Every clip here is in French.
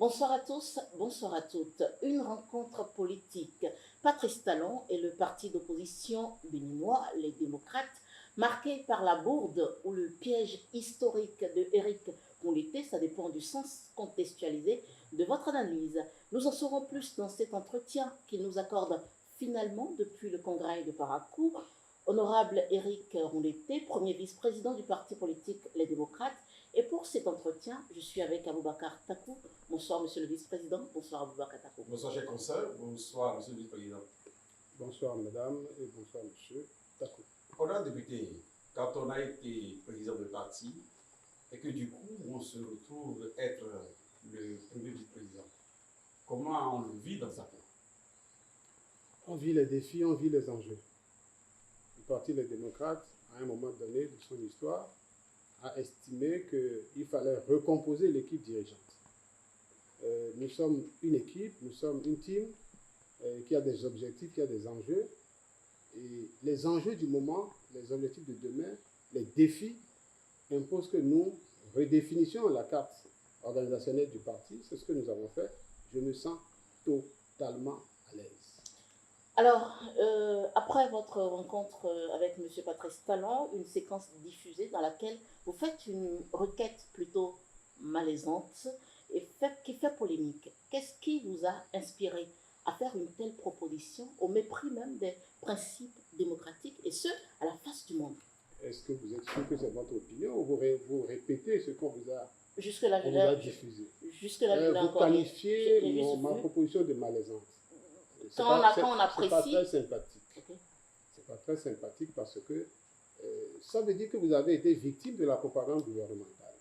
Bonsoir à tous, bonsoir à toutes. Une rencontre politique. Patrice Talon et le parti d'opposition béninois, les démocrates, marquée par la bourde ou le piège historique de Éric Moulété, ça dépend du sens contextualisé de votre analyse. Nous en saurons plus dans cet entretien qu'il nous accorde finalement depuis le congrès de Parakou. Honorable Éric Moulété, premier vice-président du parti politique Les Démocrates. Et pour cet entretien, je suis avec Aboubacar Takou. Bonsoir, monsieur le vice-président. Bonsoir, Aboubacar Takou. Bonsoir, cher conseil. Bonsoir, monsieur le vice-président. Bonsoir, madame, et bonsoir, monsieur Takou. Honorable député, quand on a été président de parti, et que du coup, on se retrouve être le premier vice-président, comment on le vit dans sa peau? On vit les défis, on vit les enjeux. Le parti Les Démocrates, à un moment donné de son histoire, a estimé qu'il fallait recomposer l'équipe dirigeante. Nous sommes une équipe, nous sommes une team qui a des objectifs, qui a des enjeux. Et les enjeux du moment, les objectifs de demain, les défis imposent que nous redéfinissions la carte organisationnelle du parti. C'est ce que nous avons fait. Je me sens totalement à l'aise. Alors, après votre rencontre avec M. Patrice Talon, une séquence diffusée dans laquelle vous faites une requête plutôt malaisante et qui fait polémique. Qu'est-ce qui vous a inspiré à faire une telle proposition au mépris même des principes démocratiques et ce, à la face du monde? Est-ce que vous êtes sûr que c'est votre opinion ou vous répétez ce qu'on vous a, diffusé? Jusque-là, vous qualifiez ma proposition de malaisante. Quand on apprécie. C'est pas très sympathique. Okay. C'est pas très sympathique parce que ça veut dire que vous avez été victime de la propagande gouvernementale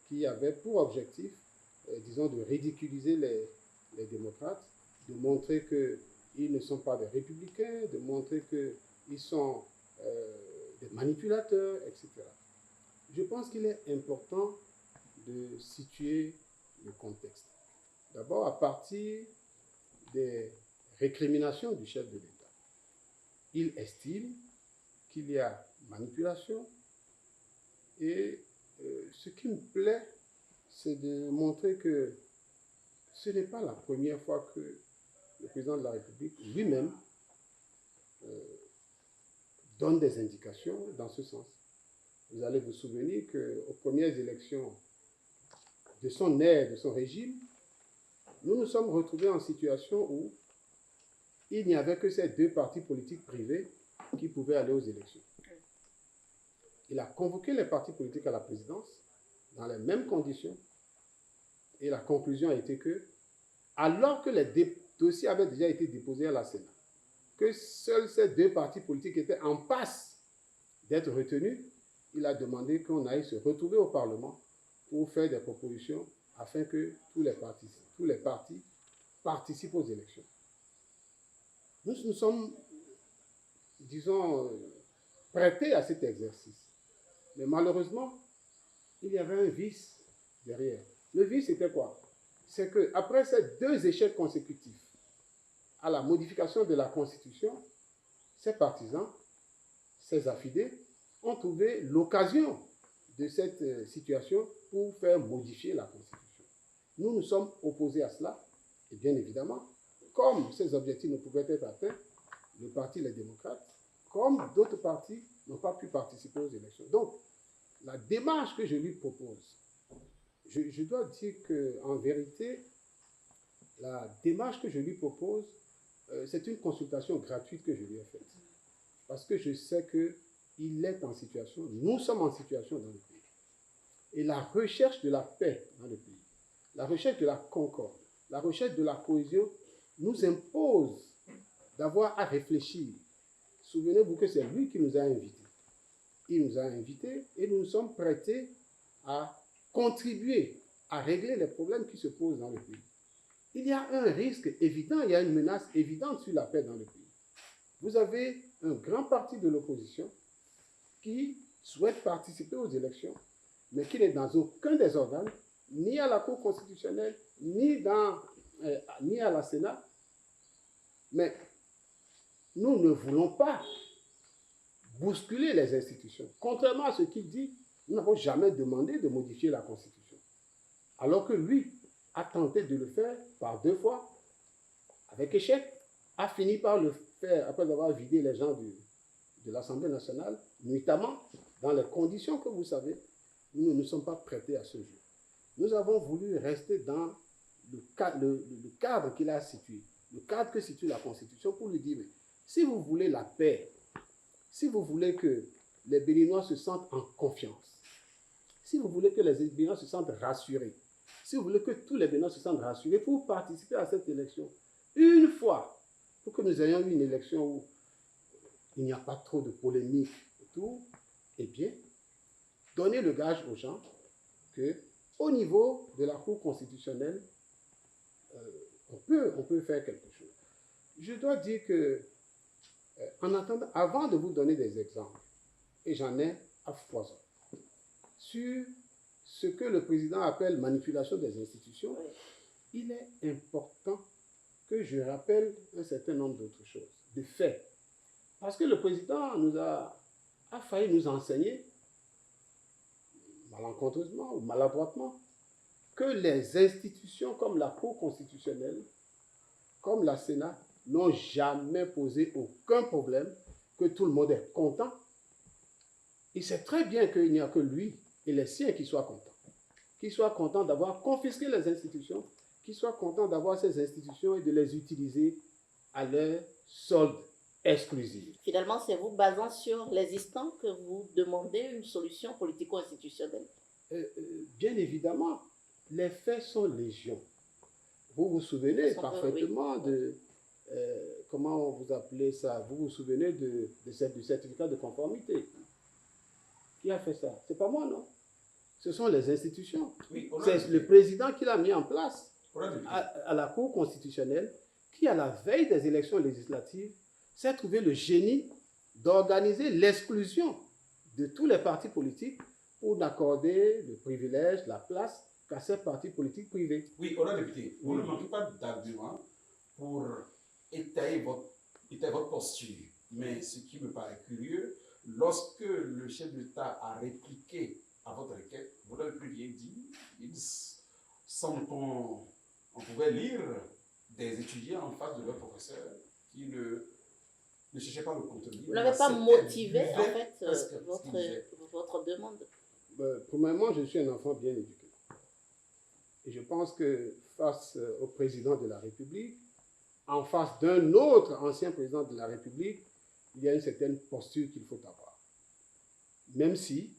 qui avait pour objectif, disons, de ridiculiser les démocrates, de montrer qu'ils ne sont pas des républicains, de montrer qu'ils sont des manipulateurs, etc. Je pense qu'il est important de situer le contexte. D'abord, à partir des récrimination du chef de l'État. Il estime qu'il y a manipulation et ce qui me plaît, c'est de montrer que ce n'est pas la première fois que le président de la République lui-même donne des indications dans ce sens. Vous allez vous souvenir qu'aux premières élections de son ère, de son régime, nous nous sommes retrouvés en situation où il n'y avait que ces deux partis politiques privés qui pouvaient aller aux élections. Il a convoqué les partis politiques à la présidence dans les mêmes conditions et la conclusion a été que, alors que les dossiers avaient déjà été déposés à la Sénat, que seuls ces deux partis politiques étaient en passe d'être retenus, il a demandé qu'on aille se retrouver au Parlement pour faire des propositions afin que tous les partis participent aux élections. Nous sommes, disons, prêtés à cet exercice. Mais malheureusement, il y avait un vice derrière. Le vice, c'était quoi? C'est qu'après ces deux échecs consécutifs à la modification de la Constitution, ces partisans, ces affidés, ont trouvé l'occasion de cette situation pour faire modifier la Constitution. Nous nous sommes opposés à cela, et bien évidemment, comme ces objectifs ne pouvaient être atteints, le parti Les Démocrates, comme d'autres partis, n'ont pas pu participer aux élections. Donc, la démarche que je lui propose, je dois dire qu'en vérité, la démarche que je lui propose, c'est une consultation gratuite que je lui ai faite. Parce que je sais qu'il est en situation, nous sommes en situation dans le pays. Et la recherche de la paix dans le pays, la recherche de la concorde, la recherche de la cohésion, nous impose d'avoir à réfléchir. Souvenez-vous que c'est lui qui nous a invités. Il nous a invités et nous nous sommes prêtés à contribuer à régler les problèmes qui se posent dans le pays. Il y a un risque évident, il y a une menace évidente sur la paix dans le pays. Vous avez un grand parti de l'opposition qui souhaite participer aux élections, mais qui n'est dans aucun des organes, ni à la Cour constitutionnelle, ni à la Sénat. Mais nous ne voulons pas bousculer les institutions. Contrairement à ce qu'il dit, nous n'avons jamais demandé de modifier la Constitution. Alors que lui, a tenté de le faire par 2 fois, avec échec, a fini par le faire après avoir vidé les gens de l'Assemblée nationale, nuitamment, dans les conditions que vous savez, nous ne nous sommes pas prêtés à ce jeu. Nous avons voulu rester dans le cadre qu'il a situé, le cadre que situe la Constitution pour lui dire, mais si vous voulez la paix, si vous voulez que les Béninois se sentent en confiance, si vous voulez que les Béninois se sentent rassurés, si vous voulez que tous les Béninois se sentent rassurés pour participer à cette élection, une fois, pour que nous ayons eu une élection où il n'y a pas trop de polémique autour, eh bien, donnez le gage aux gens que, au niveau de la Cour constitutionnelle, on peut faire quelque chose. Je dois dire que, en attendant, avant de vous donner des exemples, et j'en ai à foison, sur ce que le président appelle manipulation des institutions, il est important que je rappelle un certain nombre d'autres choses, de faits. Parce que le président a failli nous enseigner, malencontreusement ou maladroitement, que les institutions comme la Cour constitutionnelle, comme la Sénat, n'ont jamais posé aucun problème, que tout le monde est content. Il sait très bien qu'il n'y a que lui et les siens qui soient contents. Qui soient contents d'avoir confisqué les institutions, qui soient contents d'avoir ces institutions et de les utiliser à leur solde exclusive. Finalement, c'est vous, basant sur l'existant, que vous demandez une solution politico-institutionnelle. Bien évidemment, les faits sont légion. Vous vous souvenez parfaitement de... comment vous appelez ça? Vous vous souvenez du certificat de conformité? Qui a fait ça? C'est pas moi, non? Ce sont les institutions. Oui, c'est le président qui l'a mis en place à la Cour constitutionnelle, qui, à la veille des élections législatives, s'est trouvé le génie d'organiser l'exclusion de tous les partis politiques pour n'accorder le privilège, la place qu'à ces partis politiques privés. Oui, honorable député, vous ne manquez pas d'arguments pour étayer votre posture. Mais ce qui me paraît curieux, lorsque le chef de l'État a répliqué à votre requête, vous l'avez plus bien dit, sans qu'on pouvait lire des étudiants en face de leur professeur qui ne cherchaient pas le contenu. Vous n'avez pas motivé, en fait, votre demande? Premièrement, je suis un enfant bien éduqué. Et je pense que face au président de la République, en face d'un autre ancien président de la République, il y a une certaine posture qu'il faut avoir. Même si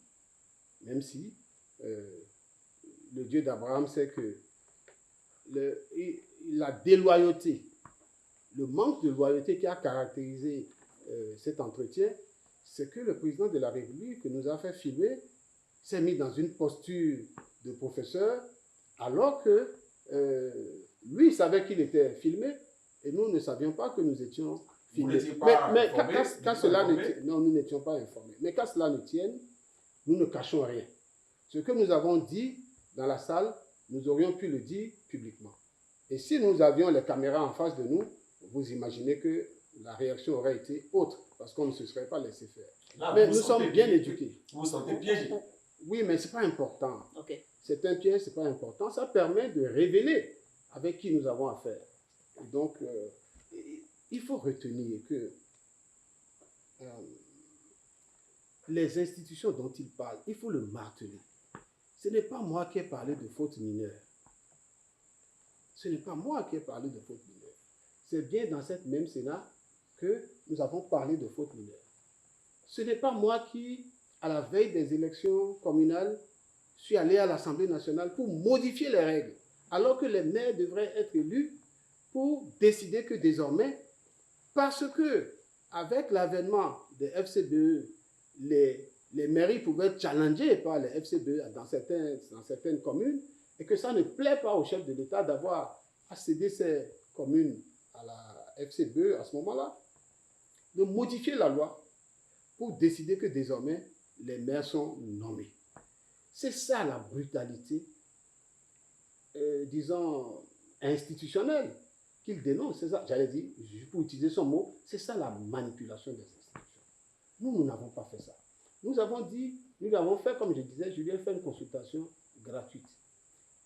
le Dieu d'Abraham sait que la déloyauté, le manque de loyauté qui a caractérisé cet entretien, c'est que le président de la République, que nous a fait filmer, s'est mis dans une posture de professeur, alors que lui savait qu'il était filmé et nous ne savions pas que nous étions filmés. Mais quand cela non, nous n'étions pas informés. Mais quand cela ne tienne, nous ne cachons rien. Ce que nous avons dit dans la salle, nous aurions pu le dire publiquement. Et si nous avions les caméras en face de nous, vous imaginez que la réaction aurait été autre, parce qu'on ne se serait pas laissé faire. Là, mais nous sommes bien éduqués. Vous vous sentez piégé? Oui, mais ce n'est pas important. Okay. C'est un piège, ce n'est pas important. Ça permet de révéler avec qui nous avons affaire. Et donc, il faut retenir que les institutions dont il parle, il faut le marteler. Ce n'est pas moi qui ai parlé de faute mineure. Ce n'est pas moi qui ai parlé de faute mineure. C'est bien dans cette même Sénat que nous avons parlé de faute mineure. Ce n'est pas moi qui, à la veille des élections communales, suis allé à l'Assemblée nationale pour modifier les règles, alors que les maires devraient être élus pour décider que désormais, parce que avec l'avènement des FCBE, les mairies pouvaient être challengées par les FCBE dans certaines communes, et que ça ne plaît pas au chef de l'État d'avoir à céder ces communes à la FCBE à ce moment-là, de modifier la loi pour décider que désormais les maires sont nommés. C'est ça la brutalité, disons, institutionnelle qu'il dénonce. C'est ça, j'allais dire, pour utiliser son mot, c'est ça la manipulation des institutions. Nous n'avons pas fait ça. Nous avons dit, nous l'avons fait, comme je disais, je lui ai fait une consultation gratuite.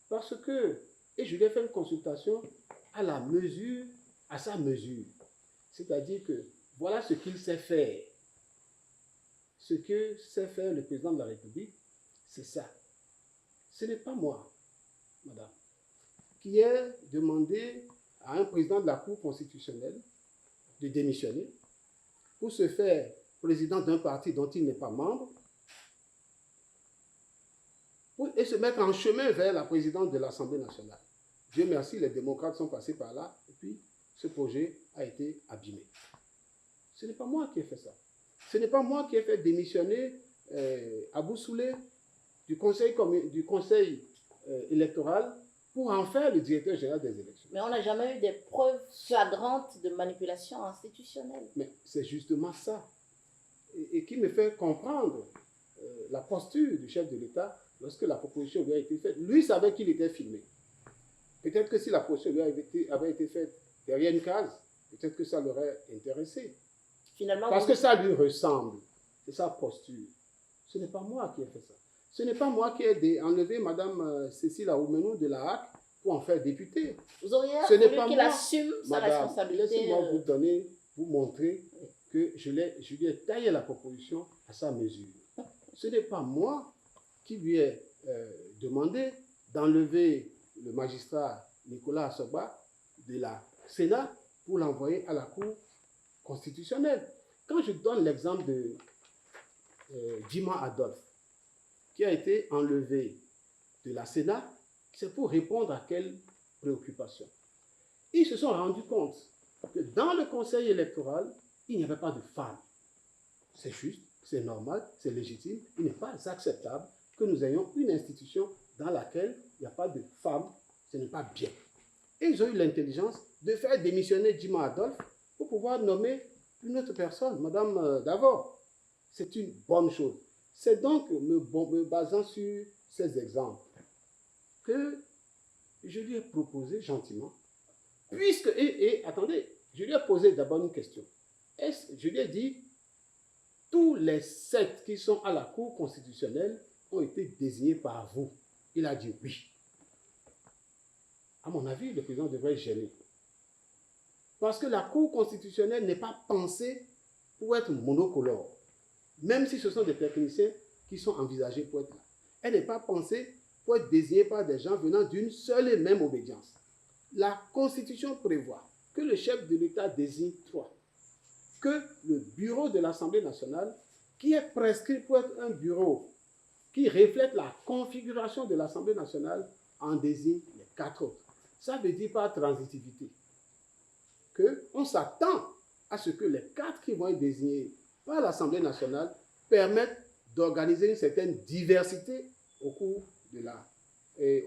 Parce que, et je lui consultation à sa mesure. C'est-à-dire que voilà ce qu'il sait faire. Ce que sait faire le président de la République, c'est ça. Ce n'est pas moi, madame, qui ai demandé à un président de la Cour constitutionnelle de démissionner pour se faire président d'un parti dont il n'est pas membre et se mettre en chemin vers la présidence de l'Assemblée nationale. Dieu merci, les démocrates sont passés par là et puis ce projet a été abîmé. Ce n'est pas moi qui ai fait ça. Ce n'est pas moi qui ai fait démissionner Abou Soulé du conseil électoral pour en faire le directeur général des élections. Mais on n'a jamais eu des preuves flagrantes de manipulation institutionnelle. Mais c'est justement ça. Et qui me fait comprendre la posture du chef de l'État lorsque la proposition lui a été faite. Lui savait qu'il était filmé. Peut-être que si la proposition lui avait été faite derrière une case, peut-être que ça l'aurait intéressé. Finalement, parce que ça lui ressemble. C'est sa posture. Ce n'est pas moi qui ai fait ça. Ce n'est pas moi qui ai enlevé Mme Cécile Aoumenou de la HAC pour en faire députée. Vous auriez voulu qu'il assume sa responsabilité. Laissez-moi vous montrer que je lui ai taillé la proposition à sa mesure. Ce n'est pas moi qui lui ai demandé d'enlever le magistrat Nicolas Assoba de la Sénat pour l'envoyer à la Cour constitutionnelle. Quand je donne l'exemple de Djima Adolphe, qui a été enlevé de la Sénat, c'est pour répondre à quelle préoccupation? Ils se sont rendus compte que dans le conseil électoral, il n'y avait pas de femmes. C'est juste, c'est normal, c'est légitime. Il n'est pas acceptable que nous ayons une institution dans laquelle il n'y a pas de femmes. Ce n'est pas bien. Et ils ont eu l'intelligence de faire démissionner Djima Adolphe pour pouvoir nommer une autre personne, Mme Davor. C'est une bonne chose. C'est donc me basant sur ces exemples que je lui ai proposé gentiment, puisque, attendez, je lui ai posé d'abord une question. Je lui ai dit, tous les 7 qui sont à la Cour constitutionnelle ont été désignés par vous. Il a dit oui. À mon avis, le président devrait gêner. Parce que la Cour constitutionnelle n'est pas pensée pour être monocolore. Même si ce sont des techniciens qui sont envisagés pour être là. Elle n'est pas pensée pour être désignée par des gens venant d'une seule et même obédience. La Constitution prévoit que le chef de l'État désigne 3. Que le bureau de l'Assemblée nationale, qui est prescrit pour être un bureau qui reflète la configuration de l'Assemblée nationale, en désigne les 4 autres. Ça veut dire par transitivité qu'on s'attend à ce que les 4 qui vont être désignés par l'Assemblée nationale permettent d'organiser une certaine diversité au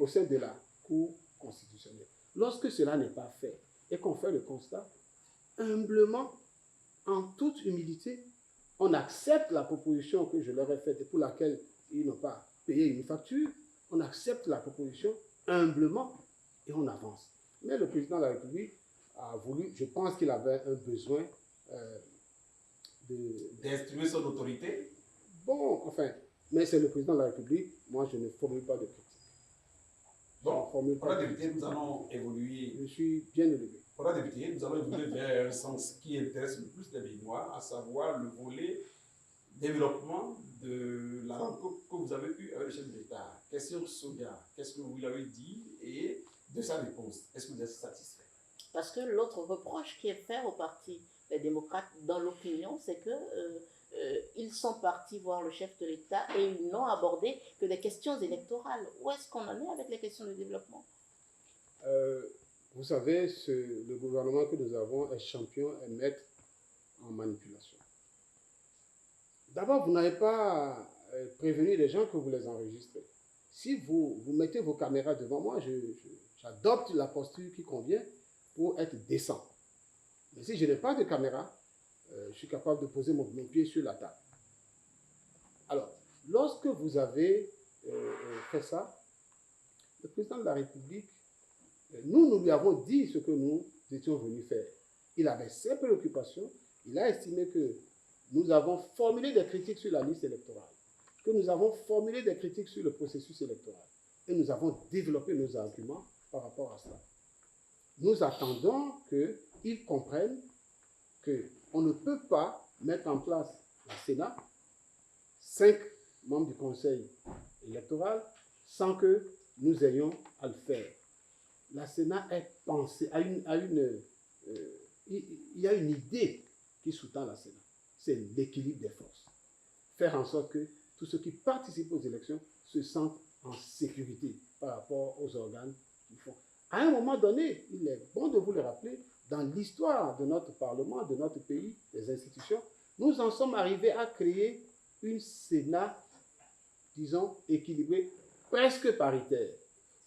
sein de la Cour constitutionnelle. Lorsque cela n'est pas fait et qu'on fait le constat, humblement, en toute humilité, on accepte la proposition que je leur ai faite et pour laquelle ils n'ont pas payé une facture, on accepte la proposition humblement et on avance. Mais le président de la République a voulu, je pense qu'il avait un besoin d'exprimer son autorité. Bon, enfin, mais c'est le président de la République, moi je ne formule pas de critique. Bon, pour la députée, nous allons évoluer. Je suis bien élevé. Pour la députée, nous allons évoluer vers un sens qui intéresse le plus les Béninois, à savoir le volet développement de la rencontre que vous avez eue avec le chef de l'État. Question Sonia, qu'est-ce que vous lui avez dit et de sa réponse? Est-ce que vous êtes satisfait? Parce que l'autre reproche qui est fait au parti des démocrates dans l'opinion, c'est que ils sont partis voir le chef de l'État et ils n'ont abordé que des questions électorales. Où est-ce qu'on en est avec les questions de développement? Vous savez, le gouvernement que nous avons est champion et maître en manipulation. D'abord, vous n'avez pas prévenu les gens que vous les enregistrez. Si vous mettez vos caméras devant moi, j'adopte la posture qui convient pour être décent. Mais si je n'ai pas de caméra, je suis capable de poser mon pied sur la table. Alors, lorsque vous avez fait ça, le président de la République, nous lui avons dit ce que nous étions venus faire. Il avait ses préoccupations, il a estimé que nous avons formulé des critiques sur la liste électorale, que nous avons formulé des critiques sur le processus électoral, et nous avons développé nos arguments par rapport à cela. nous attendons qu'ils comprennent qu'on ne peut pas mettre en place la Sénat, 5 membres du Conseil électoral, sans que nous ayons à le faire. La Sénat est pensée, il y a une idée qui sous-tend la Sénat, c'est l'équilibre des forces. Faire en sorte que tous ceux qui participent aux élections se sentent en sécurité par rapport aux organes qu'ils font. À un moment donné, il est bon de vous le rappeler, dans l'histoire de notre Parlement, de notre pays, des institutions, nous en sommes arrivés à créer une Sénat, disons, équilibrée, presque paritaire.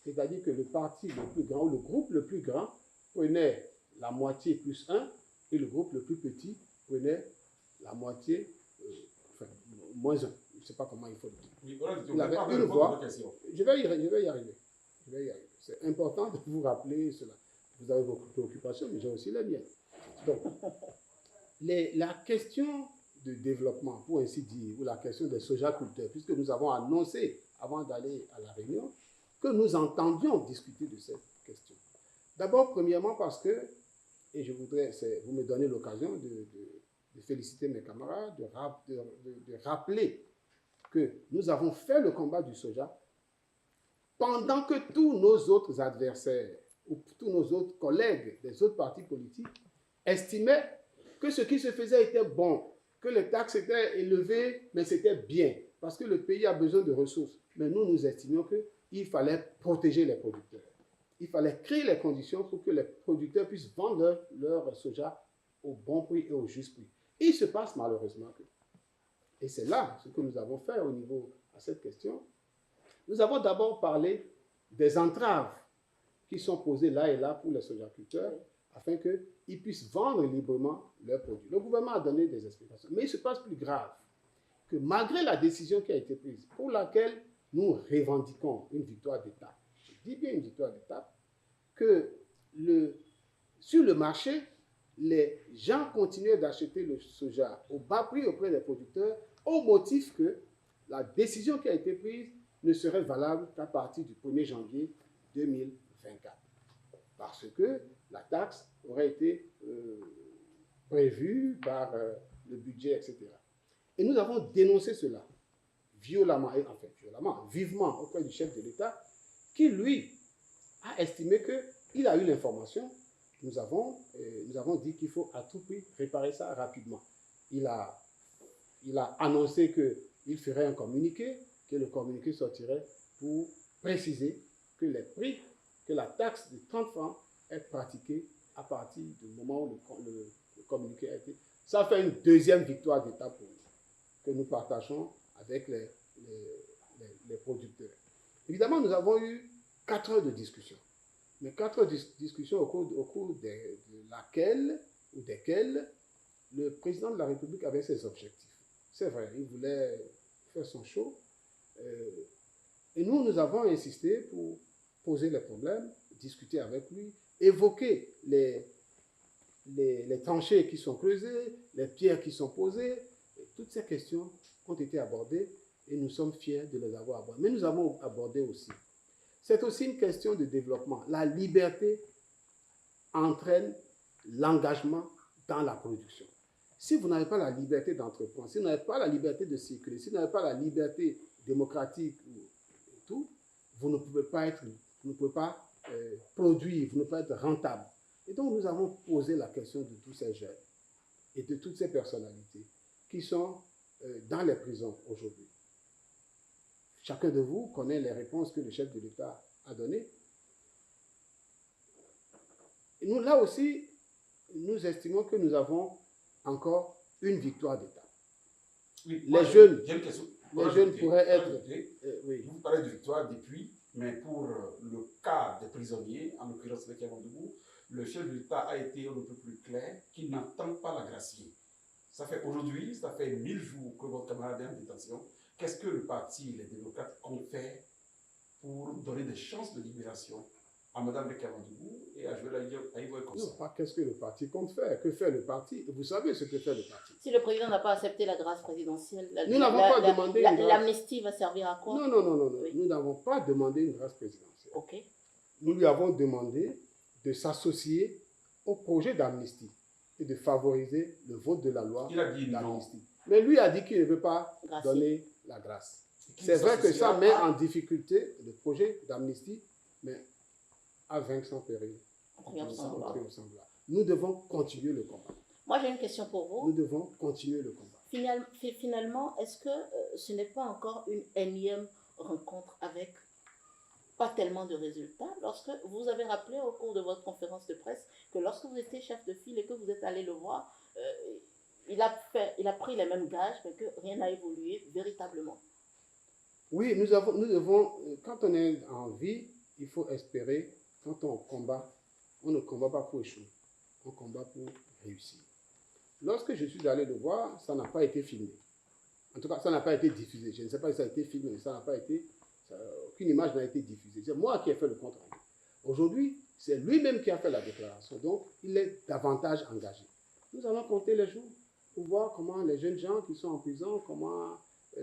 C'est-à-dire que le parti le plus grand, ou le groupe le plus grand, prenait la moitié plus 1, et le groupe le plus petit prenait la moitié, moins 1. Je ne sais pas comment il faut le dire. Il avait une voix. Je vais y arriver. C'est important de vous rappeler cela. Vous avez vos préoccupations, mais j'ai aussi les miennes. Donc, la question de développement, pour ainsi dire, ou la question des sojaculteurs, puisque nous avons annoncé, avant d'aller à la réunion, que nous entendions discuter de cette question. D'abord, premièrement, parce que, et je voudrais, vous me donnez l'occasion de féliciter mes camarades, de rappeler que nous avons fait le combat du soja pendant que tous nos autres adversaires ou tous nos autres collègues des autres partis politiques estimaient que ce qui se faisait était bon, que les taxes étaient élevées, mais c'était bien, parce que le pays a besoin de ressources. Mais nous estimions qu'il fallait protéger les producteurs. Il fallait créer les conditions pour que les producteurs puissent vendre leur soja au bon prix et au juste prix. Et il se passe malheureusement que, et c'est là ce que nous avons fait au niveau à cette question, nous avons d'abord parlé des entraves qui sont posées là et là pour les sojaculteurs afin qu'ils puissent vendre librement leurs produits. Le gouvernement a donné des explications. Mais il se passe plus grave que malgré la décision qui a été prise, pour laquelle nous revendiquons une victoire d'État, je dis bien une victoire d'État, que sur le marché, les gens continuaient d'acheter le soja au bas prix auprès des producteurs au motif que la décision qui a été prise ne serait valable qu'à partir du 1er janvier 2024. Parce que la taxe aurait été prévue par le budget, etc. Et nous avons dénoncé cela violemment, vivement auprès du chef de l'État, qui, lui, a estimé qu'il a eu l'information. Nous avons dit qu'il faut à tout prix réparer ça rapidement. Il a annoncé qu'il ferait un communiqué, que le communiqué sortirait pour préciser que les prix, que la taxe de 30 francs est pratiquée à partir du moment où le communiqué a été. Ça fait une deuxième victoire d'État pour nous, que nous partageons avec les producteurs. Évidemment, nous avons eu 4 heures de discussion. Mais 4 heures de discussion au cours desquelles le président de la République avait ses objectifs. C'est vrai, il voulait faire son show. Et nous avons insisté pour poser les problèmes, discuter avec lui, évoquer les tranchées qui sont creusées, les pierres qui sont posées. Et toutes ces questions ont été abordées et nous sommes fiers de les avoir abordées. Mais nous avons abordé aussi. C'est aussi une question de développement. La liberté entraîne l'engagement dans la production. Si vous n'avez pas la liberté d'entreprendre, si vous n'avez pas la liberté de circuler, si vous n'avez pas la liberté démocratique et tout, vous ne pouvez pas produire, vous ne pouvez pas être rentable. Et donc nous avons posé la question de tous ces jeunes et de toutes ces personnalités qui sont dans les prisons aujourd'hui. Chacun de vous connaît les réponses que le chef de l'État a données. Et nous, là aussi, nous estimons que nous avons encore une victoire d'État. Oui, les jeunes pourraient être... oui. Vous parlez de victoire depuis, mais pour le cas des prisonniers, en l'occurrence avec Yamandougou, le chef de l'État a été un peu plus clair qu'il n'entend pas la gracier. Ça fait 1000 jours que votre camarade est en détention. Qu'est-ce que le parti, les démocrates, comptent faire pour donner des chances de libération à Mme Yamandougou et à Joël Aïboy comme ça? Non, pas qu'est-ce que le parti compte faire. Que fait le parti? Vous savez ce que fait le parti. Si le président n'a pas accepté la grâce présidentielle, nous n'avons pas demandé une grâce. L'amnistie va servir à quoi? Non. Oui. Nous n'avons pas demandé une grâce présidentielle. Ok. Nous lui avons demandé de s'associer au projet d'amnistie et de favoriser le vote de la loi Il a dit non. d'amnistie. Mais lui a dit qu'il ne veut pas Gracier. donner la grâce. Qu'il C'est vrai que ça s'associera met pas. en difficulté le projet d'amnistie, mais à vaincre sans péril. Triomphe sans gloire. Triomphe sans gloire. Nous devons continuer le combat. Moi, j'ai une question pour vous. Nous devons continuer le combat. Finalement, est-ce que ce n'est pas encore une énième rencontre avec pas tellement de résultats, lorsque vous avez rappelé au cours de votre conférence de presse que lorsque vous étiez chef de file et que vous êtes allé le voir, il a pris les mêmes gages, mais que rien n'a évolué véritablement. Oui, nous devons, quand on est en vie, il faut espérer, quand on combat, on ne combat pas pour échouer, on combat pour réussir. Lorsque je suis allé le voir, ça n'a pas été filmé. En tout cas, ça n'a pas été diffusé. Je ne sais pas si ça a été filmé, mais ça n'a pas été, aucune image n'a été diffusée. C'est moi qui ai fait le compte rendu. Aujourd'hui, c'est lui-même qui a fait la déclaration, donc il est davantage engagé. Nous allons compter les jours pour voir comment les jeunes gens qui sont en prison,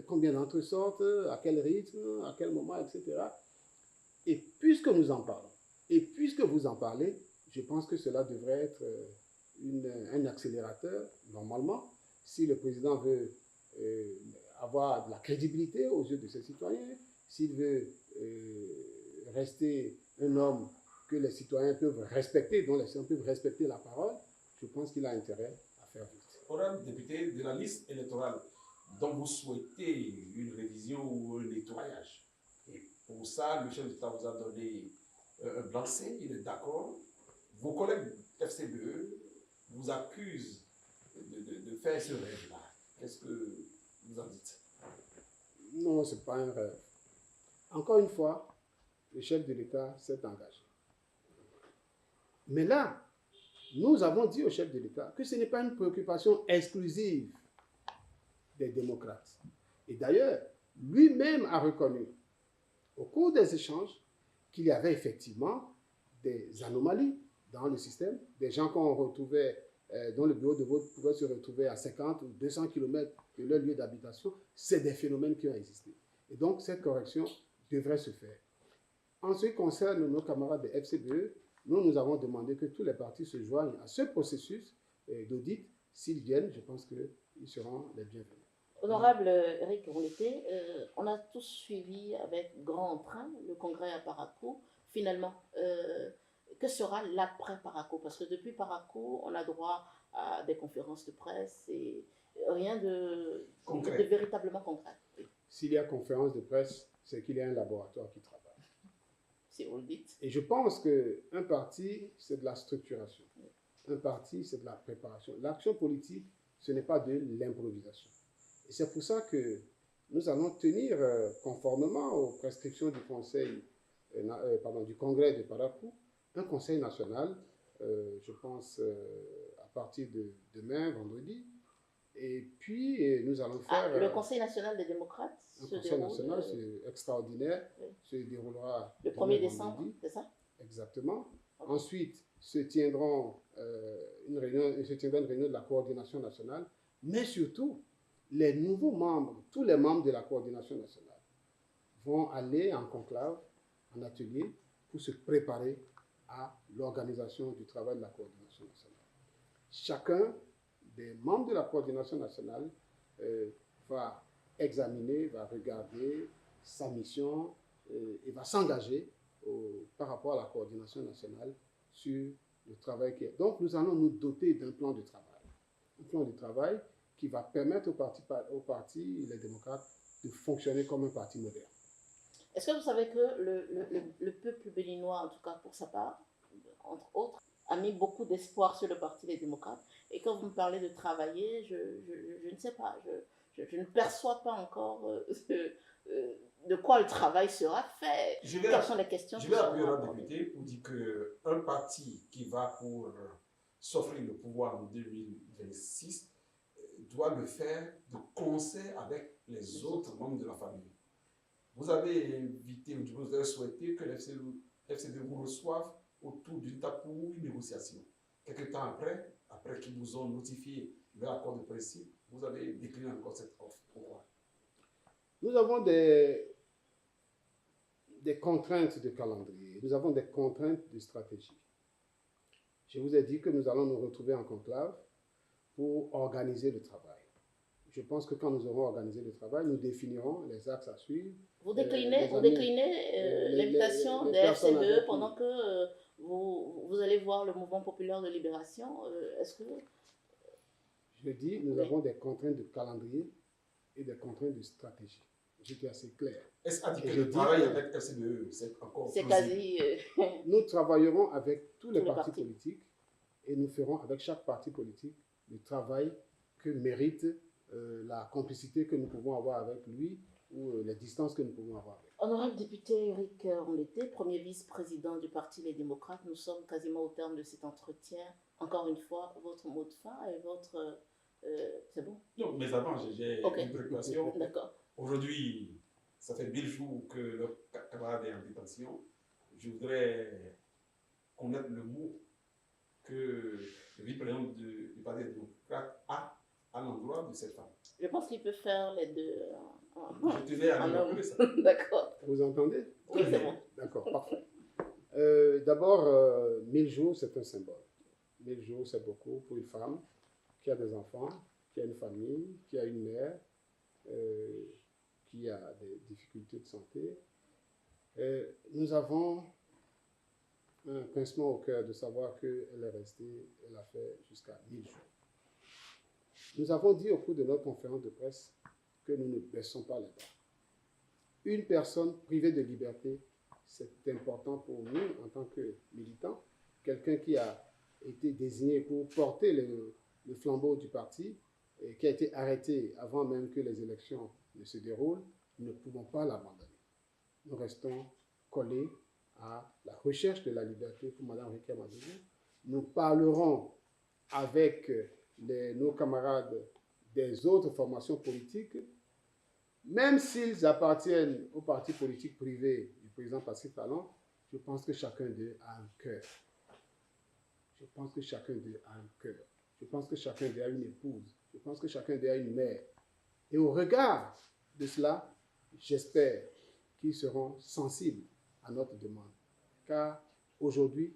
combien d'entre eux sortent, à quel rythme, à quel moment, etc. Et puisque nous en parlons, et puisque vous en parlez, je pense que cela devrait être un accélérateur, normalement, si le président veut avoir de la crédibilité aux yeux de ses citoyens, s'il veut rester un homme que les citoyens peuvent respecter, dont les citoyens peuvent respecter la parole, je pense qu'il a intérêt à faire vite. Honorable député, de la liste électorale dont vous souhaitez une révision ou un nettoyage, et pour ça, le chef d'État vous a donné un blanc-seing, il est d'accord. Vos collègues FCBE vous accusent de faire ce rêve-là. Qu'est-ce que vous en dites? Non, ce n'est pas un rêve. Encore une fois, le chef de l'État s'est engagé. Mais là, nous avons dit au chef de l'État que ce n'est pas une préoccupation exclusive des démocrates. Et d'ailleurs, lui-même a reconnu au cours des échanges qu'il y avait effectivement des anomalies dans le système, des gens qu'on retrouvait, dont le bureau de vote pouvait se retrouver à 50 ou 200 km de leur lieu d'habitation. C'est des phénomènes qui ont existé. Et donc, cette correction devrait se faire. En ce qui concerne nos camarades de FCBE, nous avons demandé que tous les partis se joignent à ce processus d'audit. S'ils viennent, je pense qu'ils seront les bienvenus. Honorable Eric Rouleté, on a tous suivi avec grand entrain le congrès à Parakou. Finalement, que sera l'après Parakou? Parce que depuis Parakou, on a droit à des conférences de presse et rien de véritablement concret. Oui. S'il y a conférence de presse, c'est qu'il y a un laboratoire qui travaille. Si vous le dites. Et je pense qu'un parti, c'est de la structuration. Un parti, c'est de la préparation. L'action politique, ce n'est pas de l'improvisation. Et c'est pour ça que nous allons tenir conformément aux prescriptions du du congrès de Parakou, un conseil national, je pense à partir de demain, vendredi. Et puis, nous allons faire... le Conseil national des démocrates un conseil national, c'est extraordinaire, oui. Se déroulera le 1er décembre, c'est ça? Exactement. Okay. Ensuite, se tiendra une réunion de la coordination nationale, mais surtout, les nouveaux membres, tous les membres de la coordination nationale vont aller en conclave, en atelier, pour se préparer à l'organisation du travail de la coordination nationale. Chacun des membres de la coordination nationale va examiner, va regarder sa mission et va s'engager par rapport à la coordination nationale sur le travail qui est. Donc, nous allons nous doter d'un plan de travail. Un plan de travail qui va permettre aux partis, les démocrates, de fonctionner comme un parti moderne. Est-ce que vous savez que le peuple béninois, en tout cas pour sa part, entre autres, a mis beaucoup d'espoir sur le Parti des démocrates? Et quand vous me parlez de travailler, je ne sais pas, je ne perçois pas encore de quoi le travail sera fait. Quelles sont les questions? Je vais appuyer un député pour dire qu'un parti qui va pour s'offrir le pouvoir en 2026 doit le faire de concert avec les autres membres de la famille. Vous avez invité, ou du moins vous avez souhaité que l'FCD vous reçoive autour d'une table pour une négociation. Quelque temps après qu'ils vous ont notifié leur accord de principe, vous avez décliné encore cette offre. Pourquoi? Nous avons des contraintes de calendrier, nous avons des contraintes de stratégie. Je vous ai dit que nous allons nous retrouver en conclave pour organiser le travail. Je pense que quand nous aurons organisé le travail, nous définirons les axes à suivre. Vous déclinez l'invitation les des personnes FCBE avec pendant que vous allez voir le mouvement populaire de libération. Est-ce que... Je dis, nous avons des contraintes de calendrier et des contraintes de stratégie. J'étais assez clair. Est-ce que Et le je travail dis- avec FCBE, c'est encore C'est plausible? quasi... Nous travaillerons avec tous les Tous les partis partis. politiques et nous ferons avec chaque parti politique le travail que mérite la complicité que nous pouvons avoir avec lui ou les distances que nous pouvons avoir avec lui. Honorable député Eric Onleté, premier vice-président du Parti Les Démocrates, nous sommes quasiment au terme de cet entretien. Encore une fois, votre mot de fin et votre... c'est bon? Non, mais avant, j'ai Ok. une préoccupation. D'accord. Aujourd'hui, ça fait 1000 jours que le camarade est en détention. Je voudrais connaître le mot que le vice-président du Parti des démocrates a à l'endroit de cette femme. Je pense qu'il peut faire les deux. Je tenais à En homme. développer ça. D'accord. Vous entendez? Oui, c'est bon. D'accord, parfait. D'abord, 1000 jours, c'est un symbole. 1000 jours, c'est beaucoup pour une femme qui a des enfants, qui a une famille, qui a une mère, qui a des difficultés de santé. Nous avons un pincement au cœur de savoir qu'elle est restée, elle a fait jusqu'à 1000 jours. Nous avons dit au cours de notre conférence de presse que nous ne baissons pas les bras. Une personne privée de liberté, c'est important pour nous en tant que militants. Quelqu'un qui a été désigné pour porter le flambeau du parti et qui a été arrêté avant même que les élections ne se déroulent, nous ne pouvons pas l'abandonner. Nous restons collés à la recherche de la liberté pour Mme Riquet Madougou. Nous parlerons avec nos camarades des autres formations politiques, même s'ils appartiennent au parti politique privé du président Patrice Talon. Je pense que chacun d'eux a un cœur. Je pense que chacun d'eux a un cœur. Je pense que chacun d'eux a une épouse. Je pense que chacun d'eux a une mère. Et au regard de cela, j'espère qu'ils seront sensibles à notre demande. Car aujourd'hui,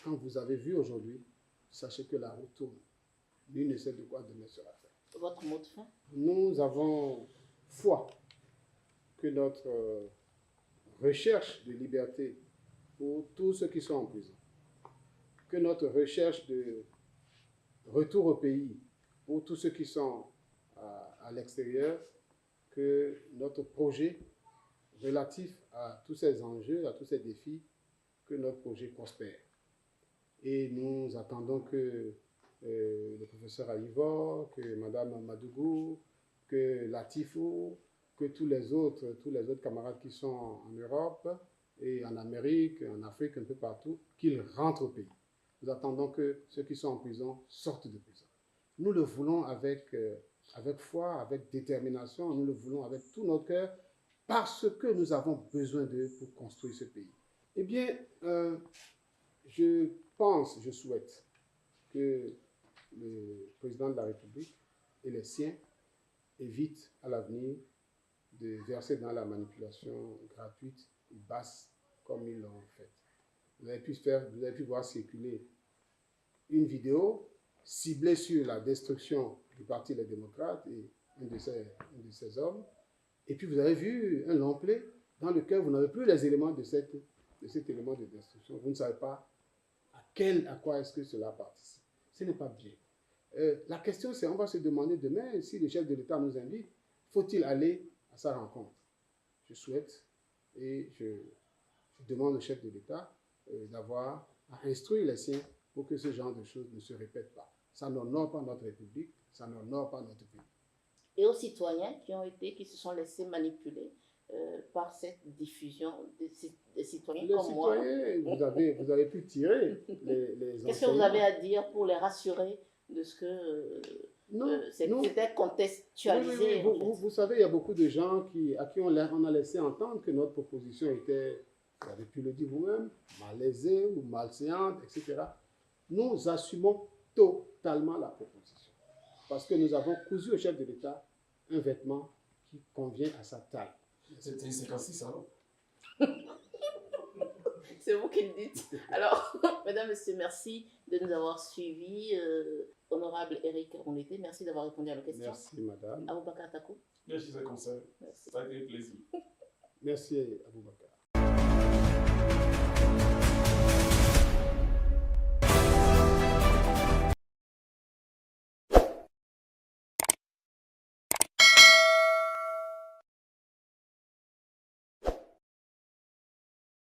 quand vous avez vu aujourd'hui, sachez que la route tourne. Nul ne sait de quoi demain sera fait. Votre mot de fin? Nous avons foi que notre recherche de liberté pour tous ceux qui sont en prison, que notre recherche de retour au pays pour tous ceux qui sont à l'extérieur, que notre projet relatif à tous ces enjeux, à tous ces défis, que notre projet prospère. Et nous attendons que le professeur Aïvor, que Mme Madougou, que Latifou, que tous les autres camarades qui sont en Europe et en Amérique, en Afrique, un peu partout, qu'ils rentrent au pays. Nous attendons que ceux qui sont en prison sortent de prison. Nous le voulons avec foi, avec détermination, nous le voulons avec tout notre cœur, parce que nous avons besoin d'eux pour construire ce pays. Eh bien, je souhaite que le président de la République et les siens évitent à l'avenir de verser dans la manipulation gratuite et basse comme ils l'ont fait. Vous avez pu voir circuler une vidéo ciblée sur la destruction du Parti des démocrates et un de ses hommes. Et puis vous avez vu un long play dans lequel vous n'avez plus les éléments de cet élément de destruction. Vous ne savez pas à quoi est-ce que cela participe. Ce n'est pas bien. La question, c'est, on va se demander demain, si le chef de l'État nous invite, faut-il aller à sa rencontre? Je souhaite et je demande au chef de l'État d'avoir à instruire les siens pour que ce genre de choses ne se répètent pas. Ça n'honore pas notre République, ça n'honore pas notre pays. Et aux citoyens qui se sont laissés manipuler par cette diffusion des citoyens Les comme moi. citoyens, vous avez pu tirer les Qu'est-ce que vous avez à dire pour les rassurer de ce que c'était contextualisé? Oui. Vous savez, il y a beaucoup de gens à qui on a laissé entendre que notre proposition était, vous avez pu le dire vous-même, malaisée ou malséante, etc. Nous assumons totalement la proposition. Parce que nous avons cousu au chef de l'État un vêtement qui convient à sa taille. C'était une 56 alors. C'est vous qui le dites. Alors, Mesdames, Messieurs, merci de nous avoir suivis. Honorable Eric Rondeté, merci d'avoir répondu à nos questions. Merci, madame. Aboubakar Takou. Merci, c'est comme ça. Merci. Ça a été un plaisir. Merci, Aboubakar.